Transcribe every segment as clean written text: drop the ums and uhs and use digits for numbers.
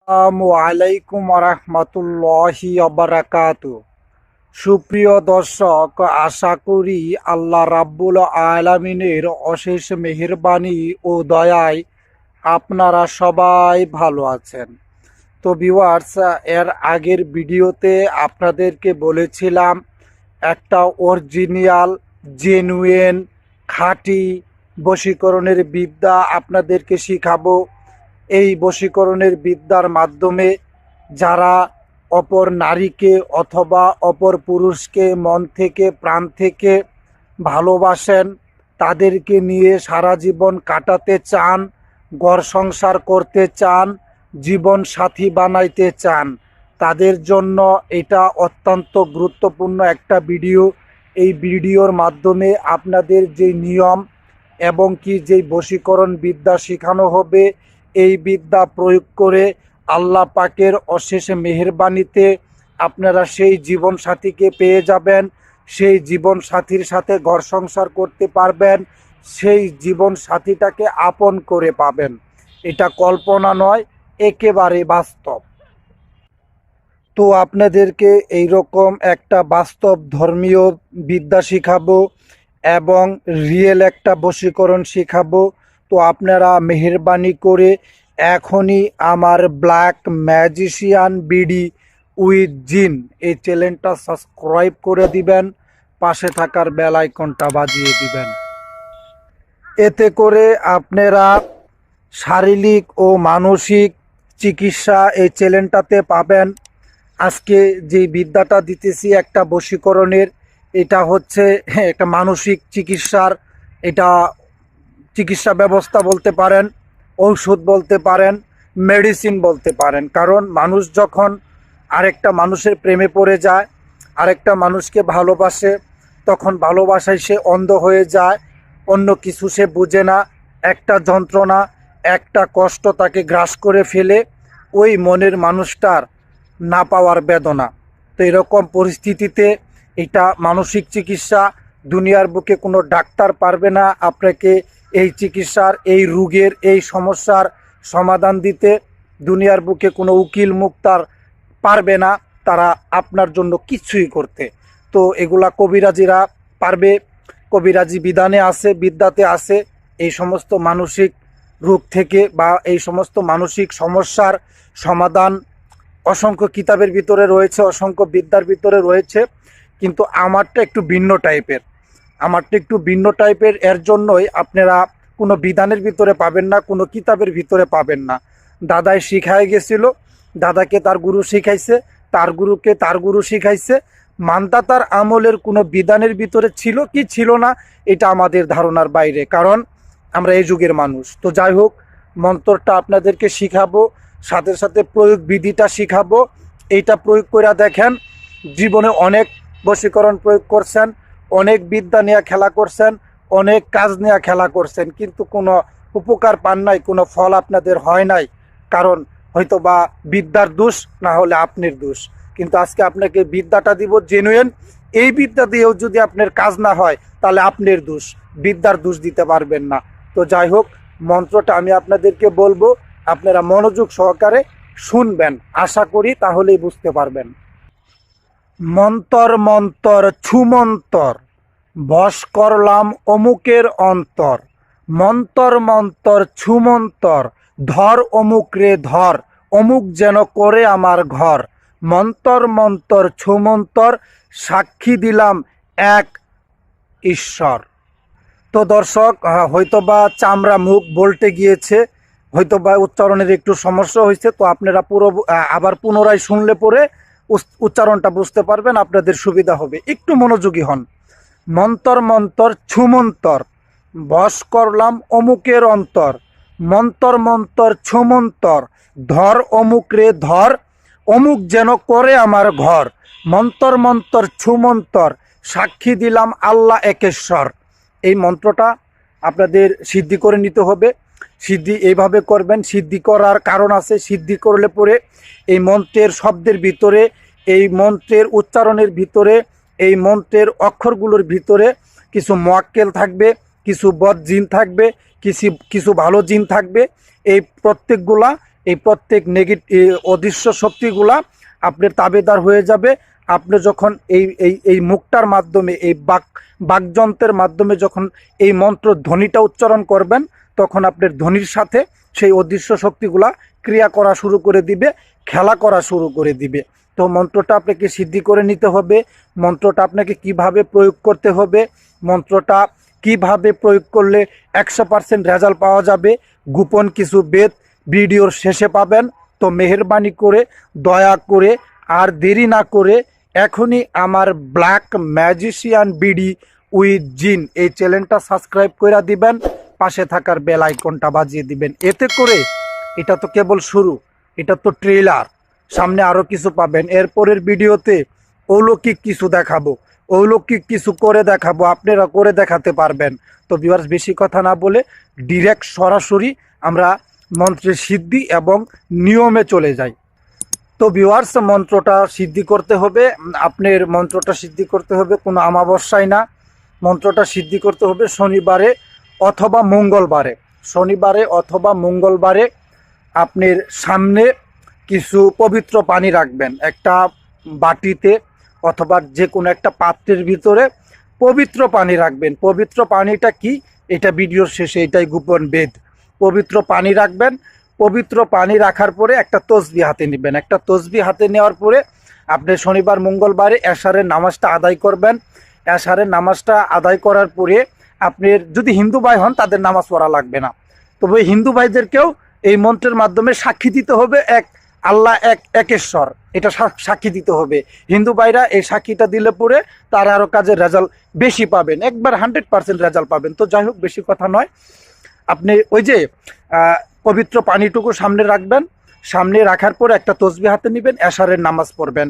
আসসালামু আলাইকুম রহমতুল্লাহি বারাকাতু। সুপ্রিয় দর্শক, আশা করি আল্লাহ রাব্বুল আলামিনের অশেষ মেহেরবানি ও দয়ায় আপনারা সবাই ভালো আছেন। তো ভিউয়ার্স, এর আগের ভিডিওতে আপনাদেরকে বলেছিলাম একটা অরিজিনাল জেনুইন খাঁটি বশীকরণের বিদ্যা আপনাদেরকে শিখাবো। এই বশীকরণের বিদ্যার মাধ্যমে যারা অপর নারীকে অথবা অপর পুরুষকে মন থেকে প্রাণ থেকে ভালোবাসেন, তাদেরকে নিয়ে সারা জীবন কাটাতে চান, ঘর সংসার করতে চান, জীবন সাথী বানাইতে চান, তাদের জন্য এটা অত্যন্ত গুরুত্বপূর্ণ একটা ভিডিও। এই ভিডিওর মাধ্যমে আপনাদের যে নিয়ম এবং কি যেই বশীকরণ বিদ্যা শেখানো হবে, এই বিদ্যা প্রয়োগ করে আল্লাহ পাকের অশেষ মেহেরবানিতে আপনারা সেই জীবন সাথীকে পেয়ে যাবেন, সেই জীবন সাথীর সাথে ঘর সংসার করতে পারবেন, সেই জীবন সাথীটাকে আপন করে পাবেন। এটা কল্পনা নয়, একেবারে বাস্তব। তো আপনাদেরকে এইরকম একটা বাস্তব ধর্মীয় বিদ্যা শিখাবো এবং রিয়েল একটা বশীকরণ শিখাবো। তো আপনারা মেহেরবানি করে এখনই আমার ব্ল্যাক ম্যাজিশিয়ান বিডি উইথ জিন এই চ্যানেলটা সাবস্ক্রাইব করে দিবেন, পাশে থাকার বেল আইকনটা বাজিয়ে দিবেন। এতে করে আপনারা শারীরিক ও মানসিক চিকিৎসা এই চ্যানেলটাতে পাবেন। আজকে যে বিদ্যাটা দিতেছি একটা বশীকরণের, এটা হচ্ছে একটা মানসিক চিকিৎসার, এটা চিকিৎসা ব্যবস্থা বলতে পারেন, ঔষধ বলতে পারেন, মেডিসিন বলতে পারেন। কারণ মানুষ যখন আরেকটা মানুষের প্রেমে পড়ে যায়, আরেকটা মানুষকে ভালোবাসে, তখন ভালোবাসায় সে অন্ধ হয়ে যায়, অন্য কিছু সে বুঝে না, একটা যন্ত্রণা, একটা কষ্ট তাকে গ্রাস করে ফেলে, ওই মনের মানুষটার না পাওয়ার বেদনা। তো এরকম পরিস্থিতিতে এটা মানসিক চিকিৎসা, দুনিয়ার বুকে কোনো ডাক্তার পারবে না আপনাকে এই চিকিৎসার, এই রোগের, এই সমস্যার সমাধান দিতে। দুনিয়ার বুকে কোনো উকিল মুক্তার পারবে না তারা আপনার জন্য কিছুই করতে। তো এগুলা কবিরাজিরা পারবে, কবিরাজি বিধানে আছে, বিদ্যাতে আছে। এই সমস্ত মানসিক রোগ থেকে বা এই সমস্ত মানসিক সমস্যার সমাধান অসংখ্য কিতাবের ভিতরে রয়েছে, অসংখ্য বিদ্যার ভিতরে রয়েছে। কিন্তু আমারটা একটু ভিন্ন টাইপের, এর জন্যই আপনারা কোনো বিধানের ভিতরে পাবেন না, কোনো কিতাবের ভিতরে পাবেন না। দাদাই শিখায় গেছিল, দাদাকে তার গুরু শিখাইছে, তার গুরুকে তার গুরু শিখাইছে। মানদাতার আমলের কোনো বিধানের ভিতরে ছিল কি ছিল না, এটা আমাদের ধারণার বাইরে, কারণ আমরা এই যুগের মানুষ। তো যাই হোক, মন্ত্রটা আপনাদেরকে শিখাবো, সাথে সাথে প্রয়োগ বিধিটা শিখাবো। এইটা প্রয়োগ করে দেখেন, জীবনে অনেক বশীকরণ প্রয়োগ করছেন, অনেক বিদ্যা নিয়ে খেলা করছেন, অনেক কাজ নিয়ে খেলা করছেন, কিন্তু কোনো উপকার পান নাই, কোনো ফল আপনাদের হয় নাই। কারণ হয়তো বা বিদ্যার দোষ, না হলে আপনার দোষ। কিন্তু আজকে আপনাকে বিদ্যাটা দিব জেনুইন, এই বিদ্যা দিয়েও যদি আপনার কাজ না হয়, তাহলে আপনার দোষ, বিদ্যার দোষ দিতে পারবেন না। তো যাই হোক, মন্ত্রটা আমি আপনাদেরকে বলবো, আপনারা মনোযোগ সহকারে শুনবেন, আশা করি তাহলেই বুঝতে পারবেন। মন্তর মন্তর ছুমন্তর, বশ করলাম অমুকের অন্তর। মন্তর মন্তর ছুমন্তর, ধর অমুক রে ধর, অমুক যেন করে আমার ঘর। মন্তর মন্তর ছুমন্তর, সাক্ষী দিলাম এক ঈশ্বর। তো দর্শক, হয়তোবা চামড়া মুখ বলতে গিয়েছে, হয়তোবা উচ্চারণের একটু সমস্যা হয়েছে। তো আপনারা আবার পুনরায় শুনলে পরে উচ্চারণটা বুঝতে পারবেন, আপনাদের সুবিধা হবে। একটু মনোযোগী হন। মন্তর মন্তর ছুমন্তর, বশ করলাম অমুকের অন্তর। মন্তর মন্তর ছুমন্তর, ধর অমুক রে ধর, অমুক যেন করে আমার ঘর। মন্তর মন্তর ছুমন্তর, সাক্ষী দিলাম আল্লাহ একেশ্বর। এই মন্ত্রটা আপনাদের সিদ্ধি করে নিতে হবে। সিদ্ধি এইভাবে করবেন, সিদ্ধি করার কারণ আছে। সিদ্ধি করলে পরে এই মন্ত্রের শব্দের ভিতরে, এই মন্ত্রের উচ্চারণের ভিতরে, এই মন্ত্রের অক্ষরগুলোর ভিতরে কিছু মোয়াক্কেল থাকবে, কিছু বদ জিন থাকবে, কিছু ভালো জিন থাকবে। এই প্রত্যেকগুলা এই প্রত্যেক অদৃশ্য শক্তিগুলা আপনার তাবেদার হয়ে যাবে। আপনি যখন এই মুখটার মাধ্যমে, এই বাকযন্ত্রের মাধ্যমে যখন এই মন্ত্র ধ্বনিটা উচ্চারণ করবেন, তখন আপনার ধ্বনির সাথে সেই অদৃশ্য শক্তিগুলা ক্রিয়া করা শুরু করে দিবে, খেলা করা শুরু করে দিবে। তো মন্ত্রটা আপনাকে সিদ্ধি করে নিতে হবে। মন্ত্রটা আপনাকে কিভাবে প্রয়োগ করতে হবে, মন্ত্রটা কিভাবে প্রয়োগ করলে 100% রেজাল্ট পাওয়া যাবে, গোপন কিছু বেদ ভিডিওর শেষে পাবেন। তো মেহেরবানি করে, দয়া করে, আর দেরি না করে এখনই আমার ব্ল্যাক ম্যাজিশিয়ান বিডি উইথ জিন এই চ্যানেলটা সাবস্ক্রাইব করে দিবেন, পাশে থাকার বেল আইকনটা বাজিয়ে দিবেন। এতে করে, এটা তো কেবল শুরু, এটা তো ট্রেলার, সামনে আরও কিছু পাবেন। এরপরের ভিডিওতে অলৌকিক কিছু দেখাবো, অলৌকিক কিছু করে দেখাবো, আপনারা করে দেখাতে পারবেন। তো ভিউয়ার্স, বেশি কথা না বলে ডিরেক্ট সরাসরি আমরা মন্ত্রের সিদ্ধি এবং নিয়মে চলে যাই। তো ভিউয়ার্স, মন্ত্রটা সিদ্ধি করতে হবে, আপনার মন্ত্রটা সিদ্ধি করতে হবে কোনো অমাবস্যায় না, মন্ত্রটা সিদ্ধি করতে হবে শনিবারে অথবা মঙ্গলবারে। শনিবারে অথবা মঙ্গলবারে আপনার সামনে কিছু পবিত্র পানি রাখবেন, একটা বাটিতে অথবা যে কোনো একটা পাত্রের ভিতরে পবিত্র পানি রাখবেন। পবিত্র পানিটা কি, এটা ভিডিওর শেষে, এটাই গোপন বেদ। পবিত্র পানি রাখবেন। পবিত্র পানি রাখার পরে একটা তসবি হাতে নেবেন। একটা তসবি হাতে নেওয়ার পরে আপনি শনিবার মঙ্গলবারে এশারের নামাজটা আদায় করবেন। এশারের নামাজটা আদায় করার পরে আপনার যদি হিন্দু ভাই হন তাদের নামাজ পড়া লাগবে না, তবে হিন্দু ভাইদেরকেও এই মন্ত্রের মাধ্যমে সাক্ষী দিতে হবে এক আল্লাহ একেশ্বর, এটা সাক্ষী দিতে হবে। হিন্দু ভাইরা এই সাক্ষীটা দিলে পরে তারা আরও কাজের রেজাল্ট বেশি পাবেন, একবার 100% রেজাল্ট পাবেন। তো যাই হোক, বেশি কথা নয়, আপনি ওই যে পবিত্র পানিটুকু সামনে রাখবেন। সামনে রাখার পরে একটা তসবি হাতে নেবেন, এশারের নামাজ পড়বেন।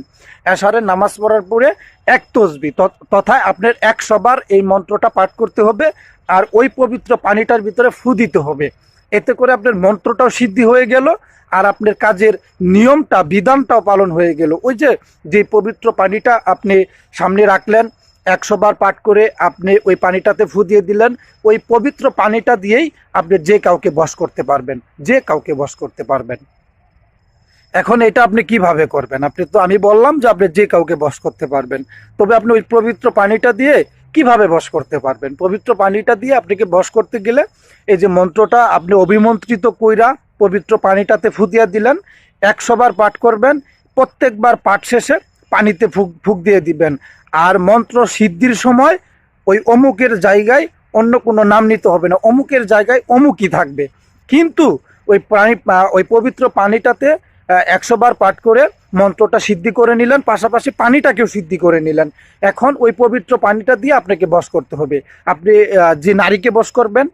এশারের নামাজ পড়ার পরে এক তসবি তথা আপনার 100 বার এই মন্ত্রটা পাঠ করতে হবে, আর ওই পবিত্র পানিটার ভিতরে ফু দিতে হবে। এতে করে আপনার মন্ত্রটাও সিদ্ধি হয়ে গেল, আর আপনার কাজের নিয়মটা, বিধানটাও পালন হয়ে গেল। ওই যে পবিত্র পানিটা আপনি সামনে রাখলেন, 100 বার পাঠ করে আপনি ওই পানিটাতে ফু দিয়ে দিলেন, ওই পবিত্র পানিটা দিয়েই আপনি যে কাউকে বশ করতে পারবেন, যে কাউকে বশ করতে পারবেন। এখন এটা আপনি কিভাবে করবেন? আমি বললাম যে আপনি যে কাউকে বশ করতে পারবেন, তবে আপনি ওই পবিত্র পানিটা দিয়ে কিভাবে বশ করতে পারবেন? পবিত্র পানিটা দিয়ে আপনাকে বশ করতে গেলে এই যে মন্ত্রটা আপনি অভিমন্ত্রিত কইরা পবিত্র পানিটাতে ফুদিয়া দিলেন, 100 বার পাঠ করবেন। প্রত্যেকবার পাঠ শেষে পানিতে ফুক দিয়ে দিবেন। আর মন্ত্র সিদ্ধির সময় ওই অমুকের জায়গায় অন্য কোনো নাম নিতে হবে না, অমুকের জায়গায় অমুকই থাকবে। কিন্তু ওই পবিত্র পানিটাতে 100 বার পাঠ করে মন্ত্রটা সিদ্ধি করে নিলেন, পাশাপাশি পানিটাকেও সিদ্ধি করে নিলেন। এখন ওই পবিত্র পানিটা দিয়ে আপনাকে বশ করতে হবে। আপনি যে নারীকে বশ করবেন,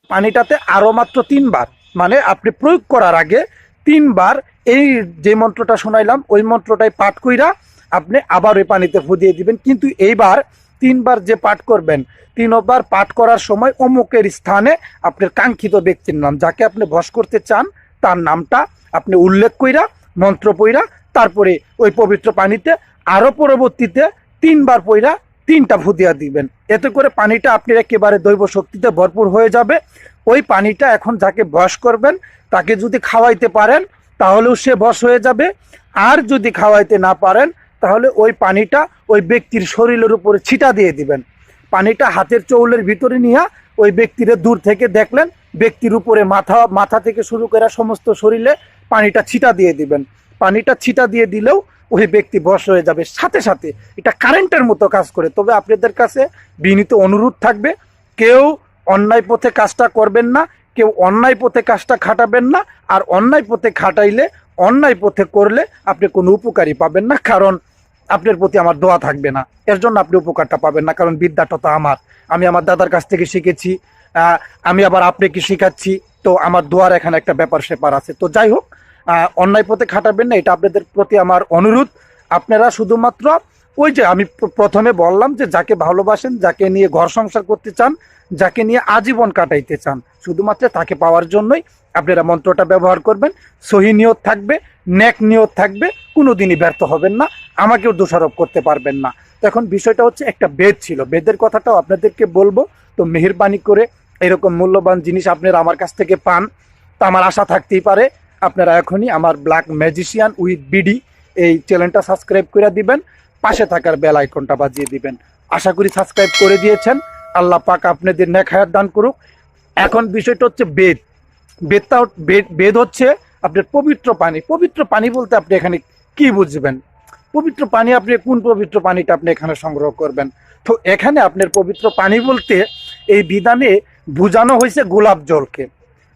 পানিটাতে আরও মাত্র 3 বার, মানে আপনি প্রয়োগ করার আগে 3 বার এই যে মন্ত্রটা শোনাইলাম ওই মন্ত্রটাই পাঠ কইরা আপনি আবার ওই পানিতে ফু দিয়ে দিবেন। কিন্তু এইবার 3 বার যে পাঠ করবেন, 3 বার পাঠ করার সময় অমুকের স্থানে আপনার কাঙ্ক্ষিত ব্যক্তির নাম, যাকে আপনি বশ করতে চান, তার নামটা আপনি উল্লেখ কইরা মন্ত্র পইরা তারপরে ওই পবিত্র পানিতে আরও পরবর্তীতে 3 বার পইরা 3টা ফু দিয়া দিবেন। এতে করে পানিটা আপনার একেবারে দৈব শক্তিতে ভরপুর হয়ে যাবে। ওই পানিটা এখন যাকে বশ করবেন তাকে যদি খাওয়াইতে পারেন তাহলেও সে বশ হয়ে যাবে, আর যদি খাওয়াইতে না পারেন তাহলে ওই পানিটা ওই ব্যক্তির শরীরের উপরে ছিটা দিয়ে দিবেন। পানিটা হাতের চৌলের ভিতরে নিয়ে ওই ব্যক্তির দূর থেকে দেখলেন, ব্যক্তির উপরে মাথা থেকে শুরু করে সমস্ত শরীরে পানিটা ছিটা দিয়ে দিবেন। পানিটা ছিটা দিয়ে দিলেও ওই ব্যক্তি বশ হয়ে যাবে সাথে সাথে। এটা কারেন্টের মতো কাজ করে। তবে আপনাদের কাছে বিনীত অনুরোধ থাকবে, কেউ অন্যায় পথে কাজটা করবেন না, কেউ অন্যায় পথে কাজটা খাটাবেন না। আর অন্যায় পথে খাটাইলে, অন্যায় পথে করলে আপনি কোনো উপকারই পাবেন না, কারণ আপনার প্রতি আমার দোয়া থাকবে না। এর জন্য আপনি উপকারটা পাবেন না, কারণ বিদ্যাটা তো আমি আমার দাদার কাছ থেকে শিখেছি, আমি আবার আপনাকে শিখাচ্ছি। তো আমার দোয়ার এখানে একটা ব্যাপার স্যাপার আছে। তো যাই হোক, অন্যায় পথে খাটাবেন না, এটা আপনাদের প্রতি আমার অনুরোধ। আপনারা শুধুমাত্র ওই যে আমি প্রথমে বললাম যে যাকে ভালোবাসেন, যাকে নিয়ে ঘর সংসার করতে চান, যাকে নিয়ে আজীবন কাটাইতে চান, শুধুমাত্র তাকে পাওয়ার জন্যই আপনারা মন্ত্রটা ব্যবহার করবেন। সহি নিয়ত থাকবে, নেক নিয়ত থাকবে, কোনোদিনই ব্যর্থ হবেন না, আমাকেও দোষারোপ করতে পারবেন না। তো এখন বিষয়টা হচ্ছে, একটা বেদ ছিল, বেদের কথাটাও আপনাদেরকে বলবো। তো মেহেরবানি করে এরকম মূল্যবান জিনিস আপনারা আমার কাছ থেকে পান, তা আমার আশা থাকতেই পারে আপনারা এখনই আমার ব্ল্যাক ম্যাজিশিয়ান উইথ বিডি এই চ্যানেলটা সাবস্ক্রাইব করে দিবেন, পাশে থাকার বেল আইকনটা বাজিয়ে দিবেন। আশা করি সাবস্ক্রাইব করে দিয়েছেন। আল্লাহ পাক আপনাদের নেক হায়াত দান করুক। এখন বিষয়টা হচ্ছে বেদ। বেদটা বেদ হচ্ছে আপনার পবিত্র পানি। পবিত্র পানি বলতে আপনি এখানে কি বুঝবেন? পবিত্র পানি, আপনি কোন পবিত্র পানিটা আপনি এখানে সংগ্রহ করবেন? তো এখানে আপনার পবিত্র পানি বলতে এই বিধানে বোঝানো হয়েছে গোলাপ জলকে।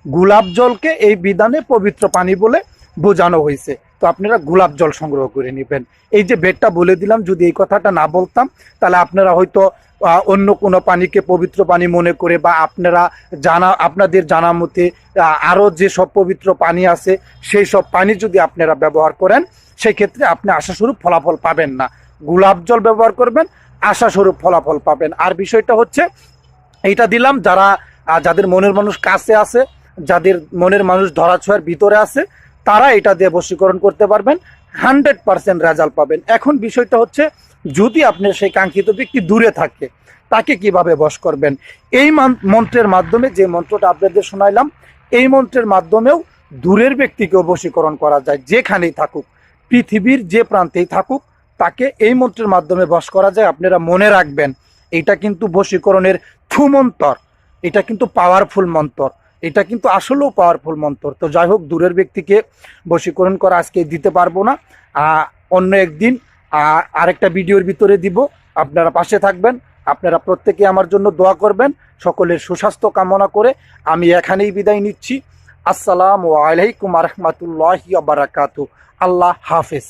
গোলাপ জলকে এই বিধানে পবিত্র পানি বলে বোঝানো হয়েছে। তো আপনারা গোলাপ জল সংগ্রহ করে নেবেন। এই যে বেদটা বলে দিলাম, যদি এই কথাটা না বলতাম তাহলে আপনারা হয়তো অন্য কোনো পানিকে পবিত্র পানি মনে করে, বা আপনাদের জানা মতে আরও যেসব পবিত্র পানি আছে সেই সব পানি যদি আপনারা ব্যবহার করেন, সেই ক্ষেত্রে আপনি আশাস্বরূপ ফলাফল পাবেন না। গোলাপ জল ব্যবহার করবেন, আশাস্বরূপ ফলাফল পাবেন। আর বিষয়টা হচ্ছে এইটা দিলাম যাদের মনের মানুষ কাছে আছে, যাদের মনের মানুষ ধরাছোঁয়ার ভিতরে আছে, তারা এটা দিয়ে বশীকরণ করতে পারবেন, 100% রেজাল্ট পাবেন। এখন বিষয়টা হচ্ছে, যদি আপনার সেই কাঙ্ক্ষিত ব্যক্তি দূরে থাকে, তাকে কিভাবে বশ করবেন? এই মন্ত্রের মাধ্যমে, যে মন্ত্রটা আপনাদের শোনাইলাম, এই মন্ত্রের মাধ্যমেও দূরের ব্যক্তিকেও বশীকরণ করা যায়। যেখানেই থাকুক, পৃথিবীর যে প্রান্তেই থাকুক, তাকে এই মন্ত্রের মাধ্যমে বশ করা যায়। আপনারা মনে রাখবেন, এটা কিন্তু বশীকরণের মন্তর, এটা কিন্তু পাওয়ারফুল মন্তর, এটা কিন্তু আসলেও পাওয়ারফুল মন্তর। তো যাই হোক, দূরের ব্যক্তিকে বশীকরণ করা আজকে দিতে পারবো না, অন্য একদিন আরেকটা ভিডিওর ভিতরে দিব। আপনারা পাশে থাকবেন, আপনারা প্রত্যেকে আমার জন্য দোয়া করবেন। সকলের সুস্বাস্থ্য কামনা করে আমি এখানেই বিদায় নিচ্ছি। আসসালামু আলাইকুম ওয়া রাহমাতুল্লাহি ওয়া বারাকাতুহু। আল্লাহ হাফেজ।